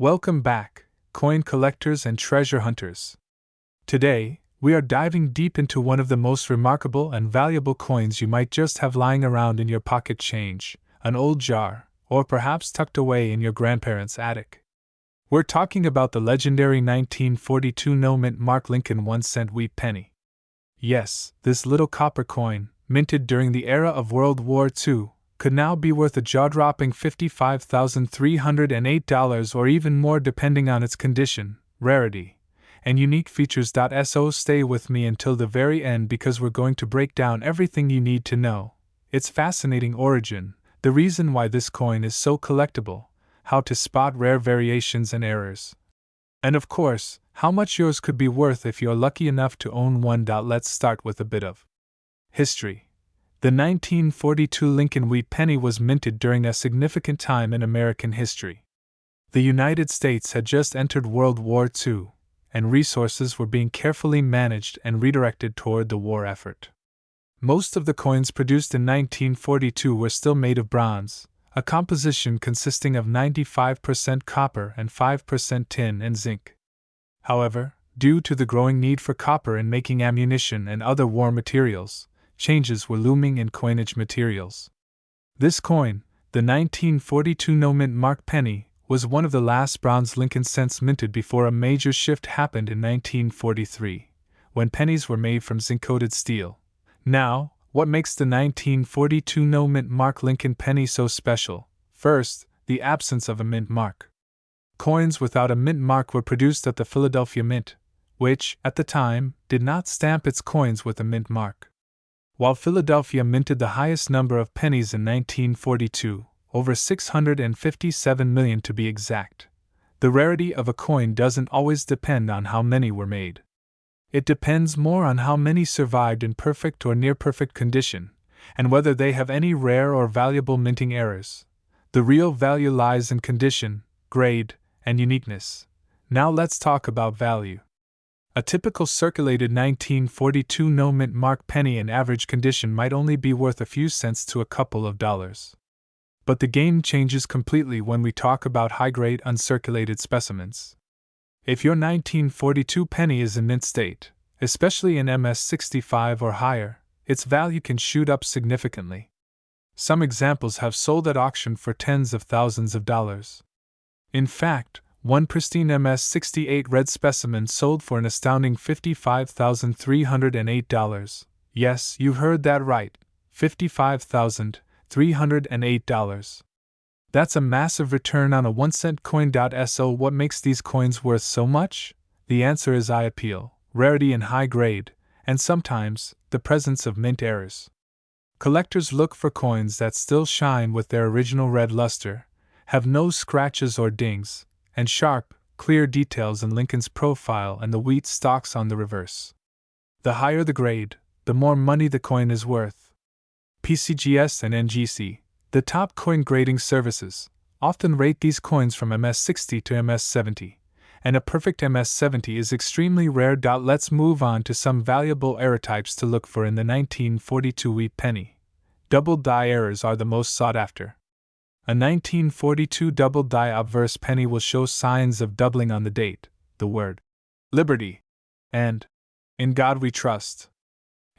Welcome back, coin collectors and treasure hunters. Today, we are diving deep into one of the most remarkable and valuable coins you might just have lying around in your pocket change, an old jar, or perhaps tucked away in your grandparents' attic. We're talking about the legendary 1942 no-mint Mark Lincoln 1-cent wheat penny. Yes, this little copper coin, minted during the era of World War II, could now be worth a jaw-dropping $55,308 or even more depending on its condition, rarity, and unique features. So stay with me until the very end because we're going to break down everything you need to know: its fascinating origin, the reason why this coin is so collectible, how to spot rare variations and errors, and of course, how much yours could be worth if you're lucky enough to own one. Let's start with a bit of history. The 1942 Lincoln wheat penny was minted during a significant time in American history. The United States had just entered World War II, and resources were being carefully managed and redirected toward the war effort. Most of the coins produced in 1942 were still made of bronze, a composition consisting of 95% copper and 5% tin and zinc. However, due to the growing need for copper in making ammunition and other war materials, changes were looming in coinage materials. This coin, the 1942 no-mint Mark penny, was one of the last bronze Lincoln cents minted before a major shift happened in 1943, when pennies were made from zinc-coated steel. Now, what makes the 1942 no-mint Mark Lincoln penny so special? First, the absence of a mint mark. Coins without a mint mark were produced at the Philadelphia Mint, which, at the time, did not stamp its coins with a mint mark. While Philadelphia minted the highest number of pennies in 1942, over 657 million to be exact, the rarity of a coin doesn't always depend on how many were made. It depends more on how many survived in perfect or near-perfect condition, and whether they have any rare or valuable minting errors. The real value lies in condition, grade, and uniqueness. Now let's talk about value. A typical circulated 1942 no-mint Mark penny in average condition might only be worth a few cents to a couple of dollars. But the game changes completely when we talk about high-grade uncirculated specimens. If your 1942 penny is in mint state, especially in MS-65 or higher, its value can shoot up significantly. Some examples have sold at auction for tens of thousands of dollars. In fact, one pristine MS-68 red specimen sold for an astounding $55,308. Yes, you heard that right, $55,308. That's a massive return on a 1-cent coin. So what makes these coins worth so much? The answer is eye appeal, rarity and high grade, and sometimes, the presence of mint errors. Collectors look for coins that still shine with their original red luster, have no scratches or dings, and sharp, clear details in Lincoln's profile and the wheat stalks on the reverse. The higher the grade, the more money the coin is worth. PCGS and NGC, the top coin grading services, often rate these coins from MS-60 to MS-70, and a perfect MS-70 is extremely rare. Let's move on to some valuable error types to look for in the 1942 wheat penny. Double die errors are the most sought after. A 1942 double die obverse penny will show signs of doubling on the date, the word Liberty, and In God We Trust.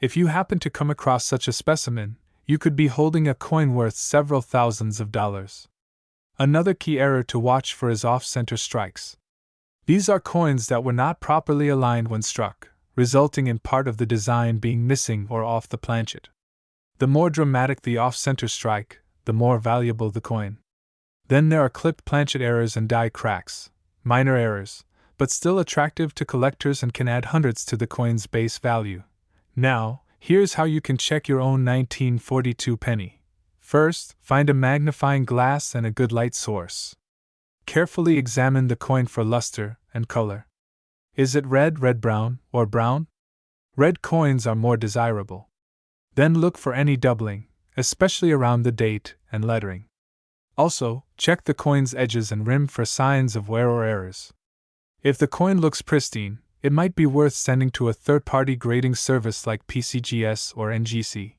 If you happen to come across such a specimen, you could be holding a coin worth several thousands of dollars. Another key error to watch for is off-center strikes. These are coins that were not properly aligned when struck, resulting in part of the design being missing or off the planchet. The more dramatic the off-center strike, the more valuable the coin. Then there are clipped planchet errors and die cracks, minor errors, but still attractive to collectors and can add hundreds to the coin's base value. Now, here's how you can check your own 1942 penny. First, find a magnifying glass and a good light source. Carefully examine the coin for luster and color. Is it red, red-brown, or brown? Red coins are more desirable. Then look for any doubling, especially around the date and lettering. Also, check the coin's edges and rim for signs of wear or errors. If the coin looks pristine, it might be worth sending to a third-party grading service like PCGS or NGC.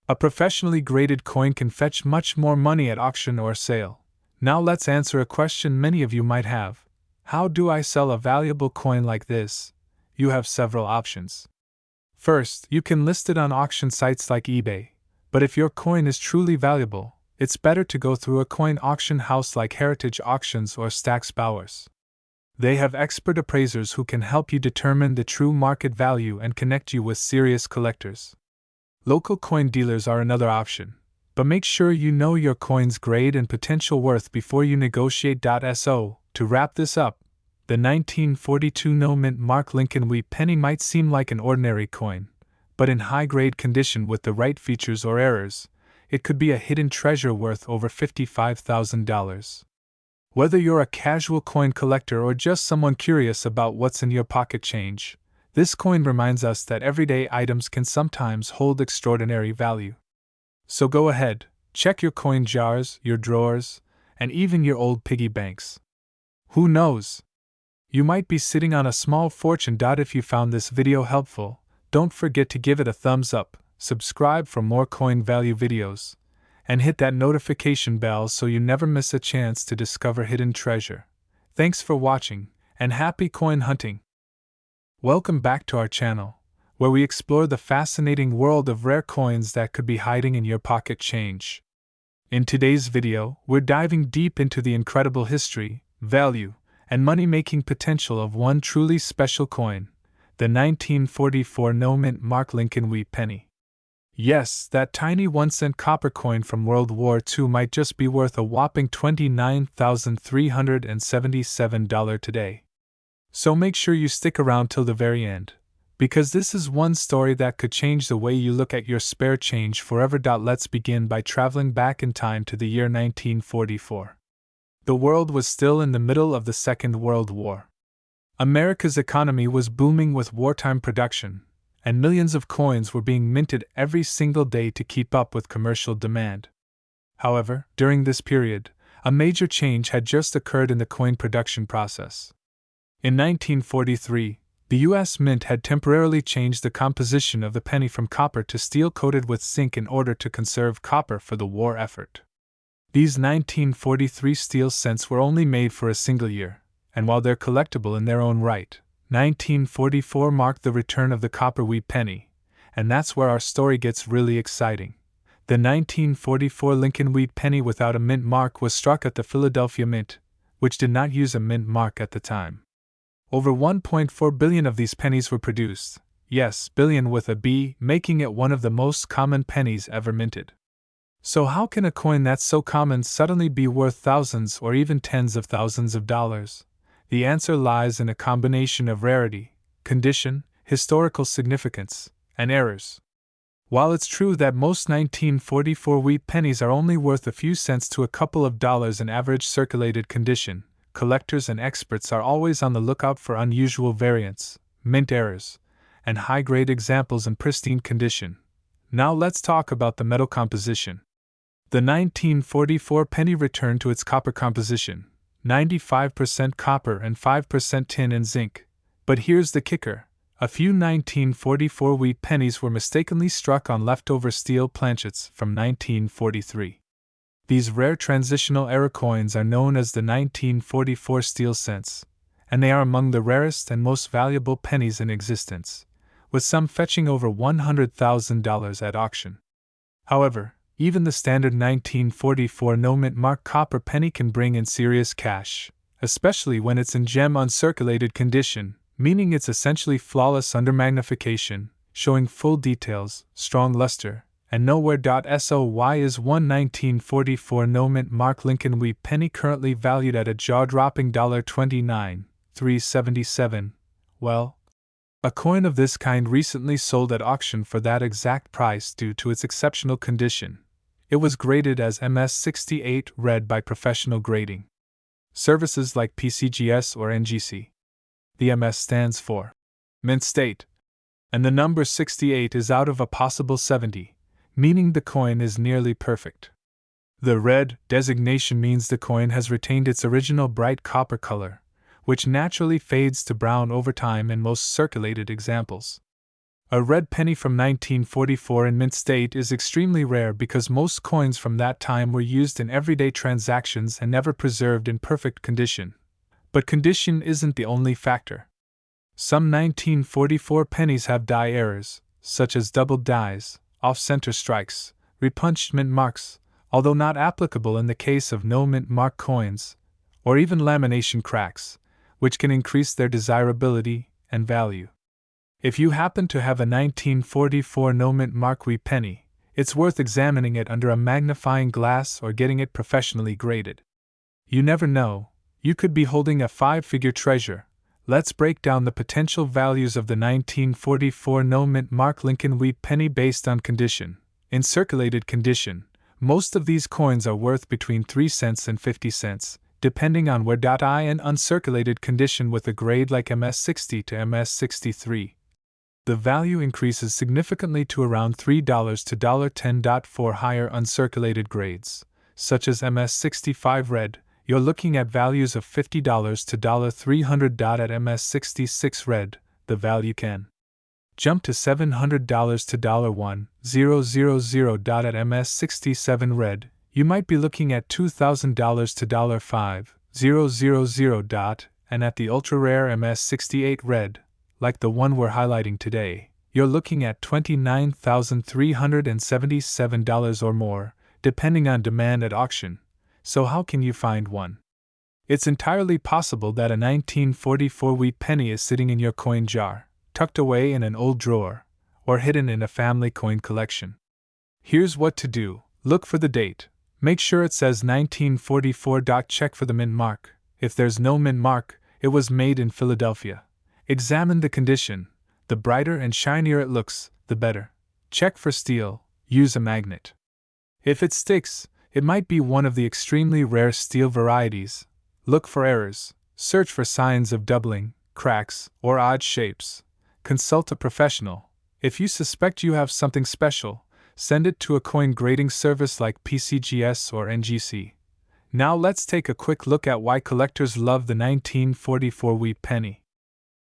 A professionally graded coin can fetch much more money at auction or sale. Now let's answer a question many of you might have. How do I sell a valuable coin like this? You have several options. First, you can list it on auction sites like eBay, but if your coin is truly valuable, it's better to go through a coin auction house like Heritage Auctions or Stack's Bowers. They have expert appraisers who can help you determine the true market value and connect you with serious collectors. Local coin dealers are another option, but make sure you know your coin's grade and potential worth before you negotiate. So, to wrap this up, the 1942 no-mint mark Lincoln Wheat penny might seem like an ordinary coin, but in high-grade condition with the right features or errors, it could be a hidden treasure worth over $55,000. Whether you're a casual coin collector or just someone curious about what's in your pocket change, this coin reminds us that everyday items can sometimes hold extraordinary value. So go ahead, check your coin jars, your drawers, and even your old piggy banks. Who knows? You might be sitting on a small fortune. If you found this video helpful, don't forget to give it a thumbs up, subscribe for more coin value videos, and hit that notification bell so you never miss a chance to discover hidden treasure. Thanks for watching, and happy coin hunting! Welcome back to our channel, where we explore the fascinating world of rare coins that could be hiding in your pocket change. In today's video, we're diving deep into the incredible history, value, and money-making potential of one truly special coin, the 1944 no-mint mark Lincoln Wheat penny. Yes, that tiny 1-cent copper coin from World War II might just be worth a whopping $29,377 today. So make sure you stick around till the very end, because this is one story that could change the way you look at your spare change forever. Let's begin by traveling back in time to the year 1944. The world was still in the middle of the Second World War. America's economy was booming with wartime production, and millions of coins were being minted every single day to keep up with commercial demand. However, during this period, a major change had just occurred in the coin production process. In 1943, the U.S. Mint had temporarily changed the composition of the penny from copper to steel coated with zinc in order to conserve copper for the war effort. These 1943 steel cents were only made for a single year, and while they're collectible in their own right, 1944 marked the return of the copper wheat penny, and that's where our story gets really exciting. The 1944 Lincoln Wheat penny without a mint mark was struck at the Philadelphia Mint, which did not use a mint mark at the time. Over 1.4 billion of these pennies were produced, yes, billion with a B, making it one of the most common pennies ever minted. So how can a coin that's so common suddenly be worth thousands or even tens of thousands of dollars? The answer lies in a combination of rarity, condition, historical significance, and errors. While it's true that most 1944 wheat pennies are only worth a few cents to a couple of dollars in average circulated condition, collectors and experts are always on the lookout for unusual variants, mint errors, and high-grade examples in pristine condition. Now let's talk about the metal composition. The 1944 penny returned to its copper composition, 95% copper and 5% tin and zinc. But here's the kicker. A few 1944 wheat pennies were mistakenly struck on leftover steel planchets from 1943. These rare transitional error coins are known as the 1944 steel cents, and they are among the rarest and most valuable pennies in existence, with some fetching over $100,000 at auction. However, even the standard 1944 no-mint mark copper penny can bring in serious cash, especially when it's in gem-uncirculated condition, meaning it's essentially flawless under magnification, showing full details, strong luster, and nowhere. So why is one 1944 no-mint mark Lincoln Wheat penny currently valued at a jaw-dropping $29,377? Well, a coin of this kind recently sold at auction for that exact price due to its exceptional condition. It was graded as MS68 red by professional grading services like PCGS or NGC. The MS stands for Mint State, and the number 68 is out of a possible 70, meaning the coin is nearly perfect. The red designation means the coin has retained its original bright copper color, which naturally fades to brown over time in most circulated examples. A red penny from 1944 in mint state is extremely rare because most coins from that time were used in everyday transactions and never preserved in perfect condition. But condition isn't the only factor. Some 1944 pennies have die errors, such as doubled dies, off-center strikes, repunched mint marks, although not applicable in the case of no mint mark coins, or even lamination cracks, which can increase their desirability and value. If you happen to have a 1944 no mint mark wee penny, it's worth examining it under a magnifying glass or getting it professionally graded. You never know, you could be holding a 5-figure treasure. Let's break down the potential values of the 1944 no mint mark Lincoln wee penny based on condition. In circulated condition, most of these coins are worth between 3 cents and 50 cents, depending on where. I in uncirculated condition with a grade like MS60 to MS63. The value increases significantly to around $3 to $10. For higher uncirculated grades, such as MS65 red, you're looking at values of $50 to $300. At MS66 red, the value can jump to $700 to $1,000. At MS67 red, you might be looking at $2,000 to $5,000. And at the ultra-rare MS68 red, like the one we're highlighting today, you're looking at $29,377 or more, depending on demand at auction. So how can you find one? It's entirely possible that a 1944 wee penny is sitting in your coin jar, tucked away in an old drawer, or hidden in a family coin collection. Here's what to do. Look for the date. Make sure it says 1944. Check for the mint mark. If there's no mint mark, it was made in Philadelphia. Examine the condition. The brighter and shinier it looks, the better. Check for steel. Use a magnet. If it sticks, it might be one of the extremely rare steel varieties. Look for errors. Search for signs of doubling, cracks, or odd shapes. Consult a professional. If you suspect you have something special, send it to a coin grading service like PCGS or NGC. Now let's take a quick look at why collectors love the 1944 wee penny.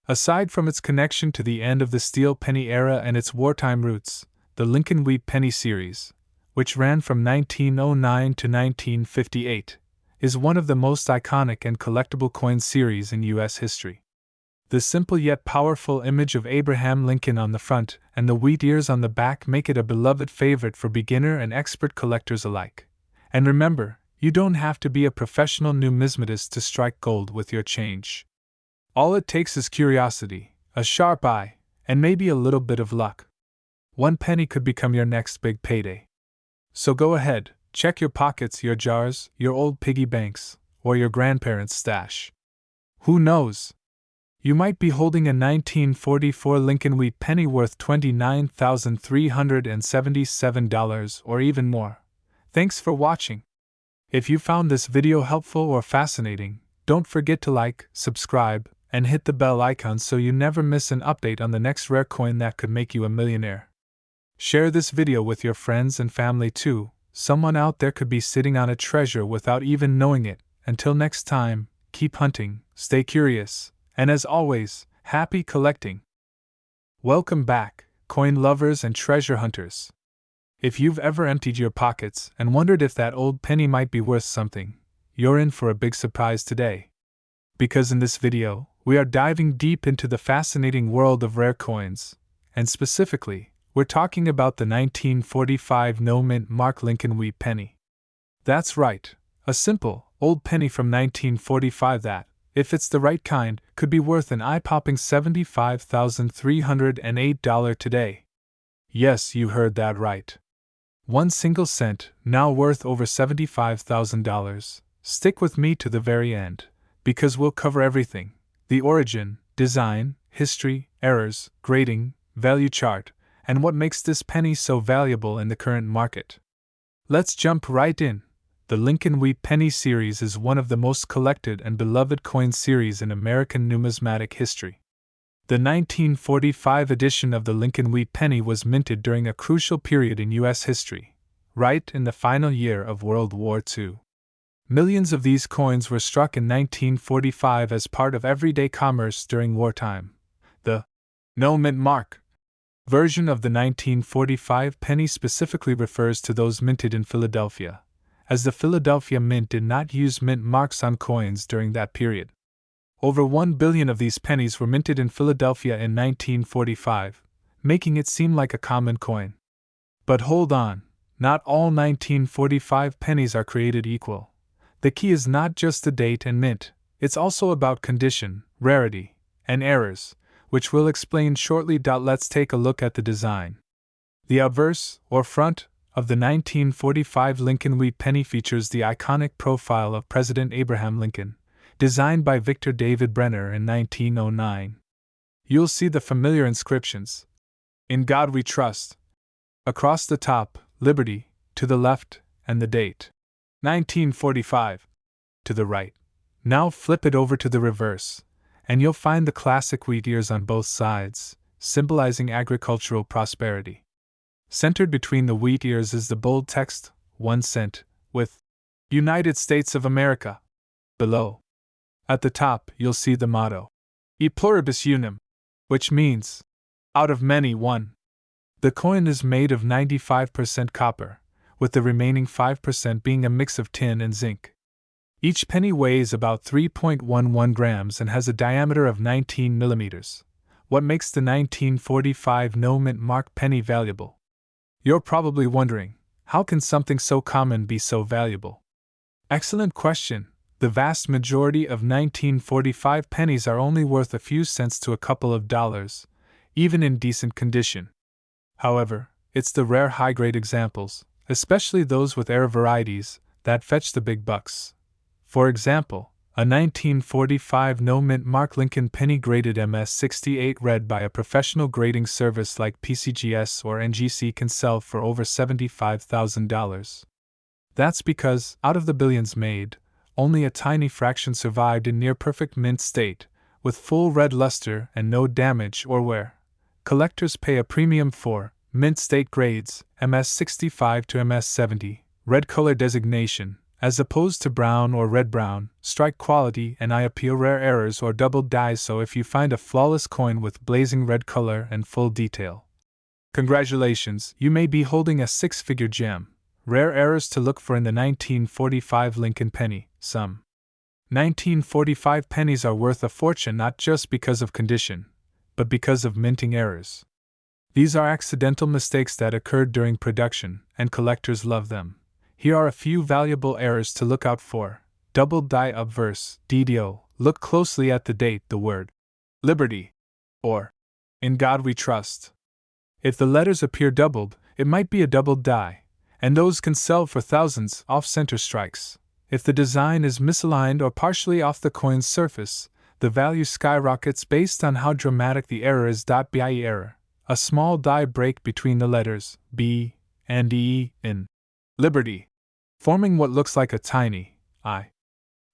Aside from its connection to the end of the steel penny era and its wartime roots, the Lincoln wee penny series, which ran from 1909 to 1958, is one of the most iconic and collectible coin series in U.S. history. The simple yet powerful image of Abraham Lincoln on the front and the wheat ears on the back make it a beloved favorite for beginner and expert collectors alike. And remember, you don't have to be a professional numismatist to strike gold with your change. All it takes is curiosity, a sharp eye, and maybe a little bit of luck. One penny could become your next big payday. So go ahead, check your pockets, your jars, your old piggy banks, or your grandparents' stash. Who knows? You might be holding a 1944 Lincoln wee penny worth $29,377 or even more. Thanks for watching. If you found this video helpful or fascinating, don't forget to like, subscribe, and hit the bell icon so you never miss an update on the next rare coin that could make you a millionaire. Share this video with your friends and family too. Someone out there could be sitting on a treasure without even knowing it. Until next time, keep hunting, stay curious, and as always, happy collecting. Welcome back, coin lovers and treasure hunters. If you've ever emptied your pockets and wondered if that old penny might be worth something, you're in for a big surprise today. Because in this video, we are diving deep into the fascinating world of rare coins, and specifically, we're talking about the 1945 no mint mark Lincoln wee penny. That's right, a simple, old penny from 1945 that, if it's the right kind, could be worth an eye-popping $75,308 today. Yes, you heard that right. One single cent, now worth over $75,000. Stick with me to the very end, because we'll cover everything: the origin, design, history, errors, grading, value chart, and what makes this penny so valuable in the current market. Let's jump right in. The Lincoln wee penny series is one of the most collected and beloved coin series in American numismatic history. The 1945 edition of the Lincoln wee penny was minted during a crucial period in U.S. history, right in the final year of World War II. Millions of these coins were struck in 1945 as part of everyday commerce during wartime. The no mint mark version of the 1945 penny specifically refers to those minted in Philadelphia, as the Philadelphia Mint did not use mint marks on coins during that period. Over 1 billion of these pennies were minted in Philadelphia in 1945, making it seem like a common coin. But hold on, not all 1945 pennies are created equal. The key is not just the date and mint, it's also about condition, rarity, and errors, which we'll explain shortly. Let's take a look at the design. The obverse, or front, of the 1945 Lincoln Wheat penny features the iconic profile of President Abraham Lincoln, designed by Victor David Brenner in 1909. You'll see the familiar inscriptions, "In God We Trust," across the top, "Liberty," to the left, and the date, 1945, to the right. Now flip it over to the reverse, and you'll find the classic wheat ears on both sides, symbolizing agricultural prosperity. Centered between the wheat ears is the bold text, 1 cent, with United States of America below. At the top, you'll see the motto, E pluribus unum, which means, out of many, one. The coin is made of 95% copper, with the remaining 5% being a mix of tin and zinc. Each penny weighs about 3.11 grams and has a diameter of 19 millimeters, what makes the 1945 no mint mark penny valuable. You're probably wondering, how can something so common be so valuable? Excellent question. The vast majority of 1945 pennies are only worth a few cents to a couple of dollars, even in decent condition. However, it's the rare high-grade examples, especially those with rare varieties, that fetch the big bucks. For example, a 1945 no-mint mark Lincoln penny graded MS-68 red by a professional grading service like PCGS or NGC can sell for over $75,000. That's because, out of the billions made, only a tiny fraction survived in near-perfect mint state, with full red luster and no damage or wear. Collectors pay a premium for mint state grades, MS-65 to MS-70, red color designation, as opposed to brown or red-brown, strike quality and IPO rare errors or doubled dies. So if you find a flawless coin with blazing red color and full detail, congratulations, you may be holding a six-figure gem. Rare errors to look for in the 1945 Lincoln penny. Some 1945 pennies are worth a fortune not just because of condition, but because of minting errors. These are accidental mistakes that occurred during production, and collectors love them. Here are a few valuable errors to look out for. Doubled die obverse, DDO. Look closely at the date, the word Liberty, or In God We Trust. If the letters appear doubled, it might be a doubled die, and those can sell for thousands. Off-center strikes. If the design is misaligned or partially off the coin's surface, the value skyrockets based on how dramatic the error is. BIE error. A small die break between the letters B and E in Liberty, forming what looks like a tiny I.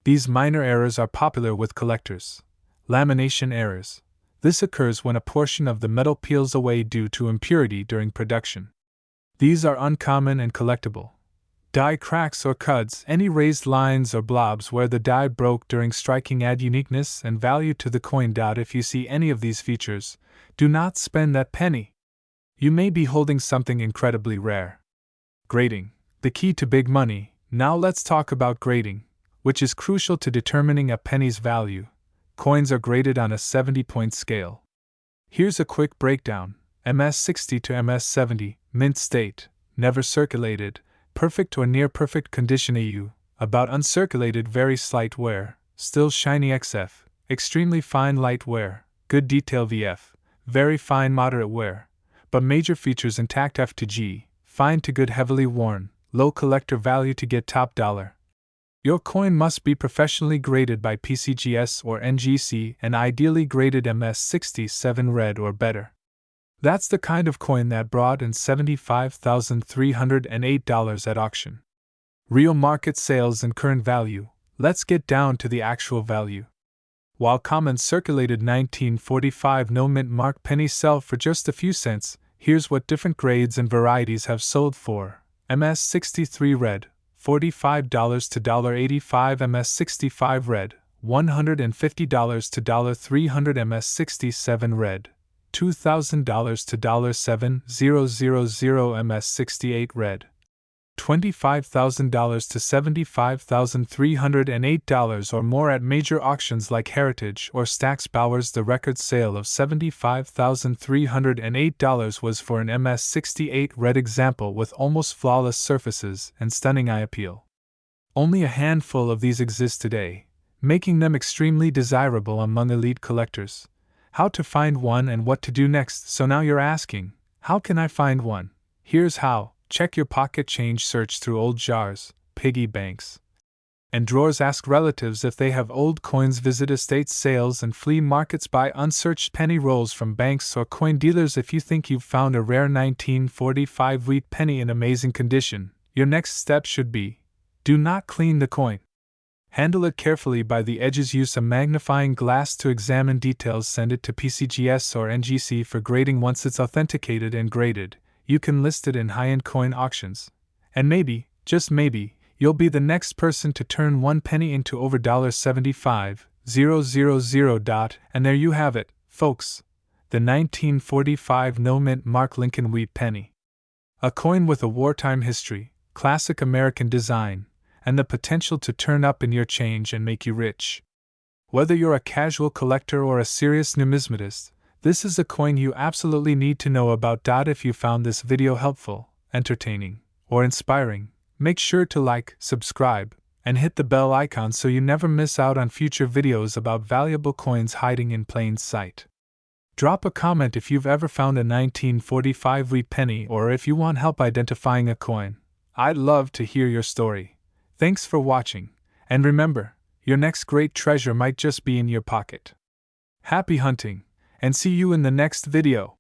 These minor errors are popular with collectors. Lamination errors. This occurs when a portion of the metal peels away due to impurity during production. These are uncommon and collectible. Die cracks or cuds, any raised lines or blobs where the die broke during striking add uniqueness and value to the coin. If you see any of these features, do not spend that penny. You may be holding something incredibly rare. Grading. The key to big money. Now let's talk about grading, which is crucial to determining a penny's value. Coins are graded on a 70-point scale. Here's a quick breakdown. MS-60 to MS-70, mint state, never circulated, perfect or near perfect condition. EU, about uncirculated, very slight wear, still shiny. XF, extremely fine light wear, good detail. VF, very fine moderate wear, but major features intact. F to G, fine to good heavily worn, low collector value to get top dollar. Your coin must be professionally graded by PCGS or NGC and ideally graded MS-67 red or better. That's the kind of coin that brought in $75,308 at auction. Real market sales and current value. Let's get down to the actual value. While common circulated 1945 no mint mark pennies sell for just a few cents, here's what different grades and varieties have sold for. MS-63 red, $45 to $1.85. MS-65 red, $150 to $300. MS-67 red, $2,000 to $7,000 MS68 red. $25,000 to $75,308 or more at major auctions like Heritage or Stack's Bowers. The record sale of $75,308 was for an MS68 red example with almost flawless surfaces and stunning eye appeal. Only a handful of these exist today, making them extremely desirable among elite collectors. How to find one and what to do next. So now you're asking, how can I find one? Here's how. Check your pocket change, search through old jars, piggy banks, and drawers. Ask relatives if they have old coins. Visit estate sales and flea markets. Buy unsearched penny rolls from banks or coin dealers. If you think you've found a rare 1945 wheat penny in amazing condition, your next step should be: do not clean the coin. Handle it carefully by the edges. Use a magnifying glass to examine details. Send it to PCGS or NGC for grading. Once it's authenticated and graded, you can list it in high-end coin auctions. And maybe, just maybe, you'll be the next person to turn one penny into over $75,000. And there you have it, folks. The 1945 no-mint Mark Lincoln wheat penny. A coin with a wartime history, classic American design, and the potential to turn up in your change and make you rich. Whether you're a casual collector or a serious numismatist, this is a coin you absolutely need to know about. If you found this video helpful, entertaining, or inspiring, make sure to like, subscribe, and hit the bell icon so you never miss out on future videos about valuable coins hiding in plain sight. Drop a comment if you've ever found a 1945 wheat penny or if you want help identifying a coin. I'd love to hear your story. Thanks for watching, and remember, your next great treasure might just be in your pocket. Happy hunting, and see you in the next video.